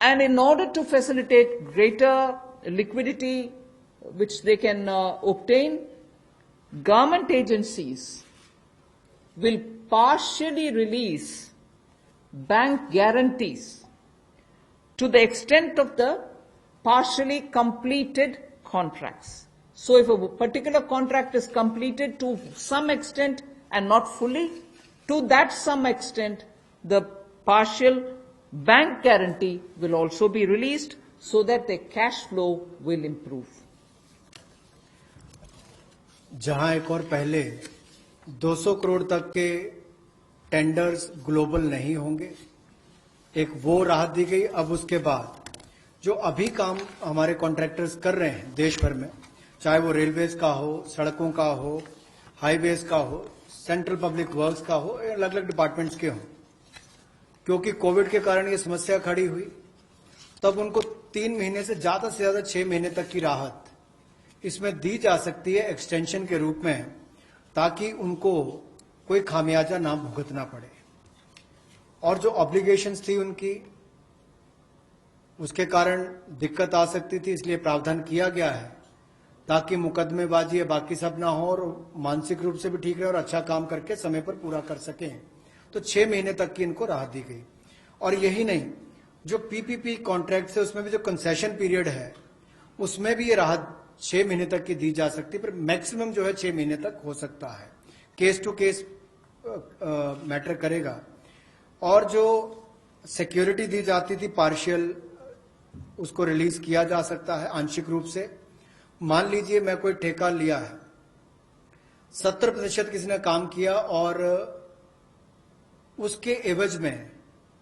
And in order to facilitate greater liquidity which they can obtain, government agencies will partially release bank guarantees to the extent of the partially completed contracts. So if a particular contract is completed to some extent and not fully, to that some extent, the partial bank guarantee will also be released so that the cash flow will improve. जहां एक और पहले 200 करोड़ तक के tenders global नहीं होंगे, एक वो राहत दी गई। अब उसके बाद जो अभी काम हमारे कॉन्ट्रैक्टर्स कर रहे हैं देश भर में, चाहे वो रेलवेज का हो, सड़कों का हो, हाईवेज का हो, सेंट्रल पब्लिक वर्क्स का हो, अलग अलग डिपार्टमेंट्स के हों, क्योंकि कोविड के कारण ये समस्या खड़ी हुई, तब उनको 3 महीने से ज्यादा 6 महीने तक की राहत इसमें दी जा सकती है एक्सटेंशन के रूप में, ताकि उनको कोई खामियाजा ना भुगतना पड़े। और जो ऑब्लिगेशंस थी उनकी, उसके कारण दिक्कत आ सकती थी, इसलिए प्रावधान किया गया है ताकि मुकदमेबाजी या बाकी सब ना हो और मानसिक रूप से भी ठीक रहे और अच्छा काम करके समय पर पूरा कर सकें। तो 6 महीने तक की इनको राहत दी गई। और यही नहीं, जो पीपीपी कॉन्ट्रैक्ट है उसमें भी जो कंसेशन पीरियड है उसमें भी ये राहत 6 महीने तक की दी जा सकती है, पर मैक्सिमम जो है 6 महीने तक हो सकता है। केस टू केस मैटर करेगा। और जो सिक्योरिटी दी जाती थी पार्शियल, उसको रिलीज किया जा सकता है आंशिक रूप से। मान लीजिए मैं कोई ठेका लिया है, 70% किसी ने काम किया और उसके एवज में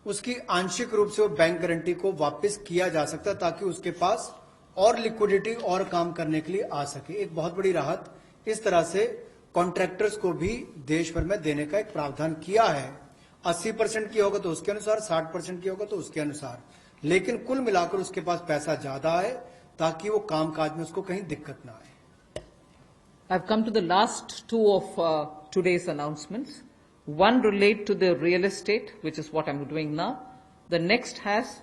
उसकी आंशिक रूप से वो बैंक गारंटी को वापस किया जा सकता है, ताकि उसके पास और लिक्विडिटी और काम करने के लिए आ सके। एक बहुत बड़ी राहत इस तरह से कॉन्ट्रैक्टर्स को भी देश भर में देने का एक प्रावधान किया है। 80% की होगा तो उसके अनुसार, 60% की होगा तो उसके अनुसार, लेकिन कुल मिलाकर उसके पास पैसा ज्यादा है ताकि वो कामकाज में उसको कहीं दिक्कत ना आए। I've come to the last two of today's announcements. One relate to the real estate, which is what I'm doing now. The next has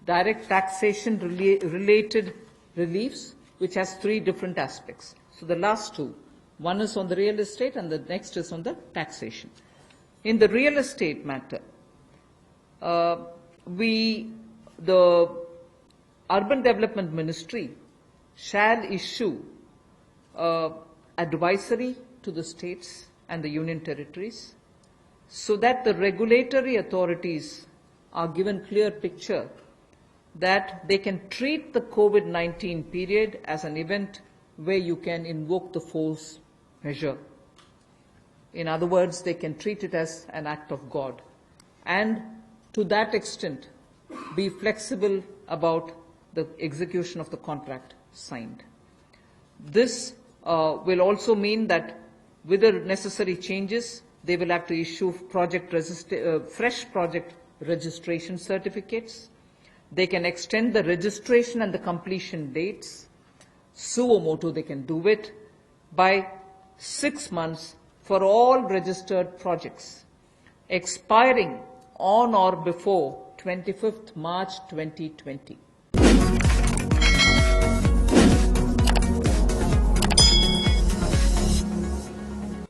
direct taxation related reliefs, which has 3 different aspects. So the last two, one is on the real estate and the next is on the taxation. In the real estate matter, the Urban Development Ministry shall issue advisory to the states and the union territories so that the regulatory authorities are given clear picture that they can treat the COVID-19 period as an event where you can invoke the force measure. In other words, they can treat it as an act of God, and to that extent be flexible about the execution of the contract signed. This will also mean that with the necessary changes, they will have to issue fresh project registration certificates. They can extend the registration and the completion dates. Suo motu, they can do it by 6 months for all registered projects, expiring on or before 25th March 2020.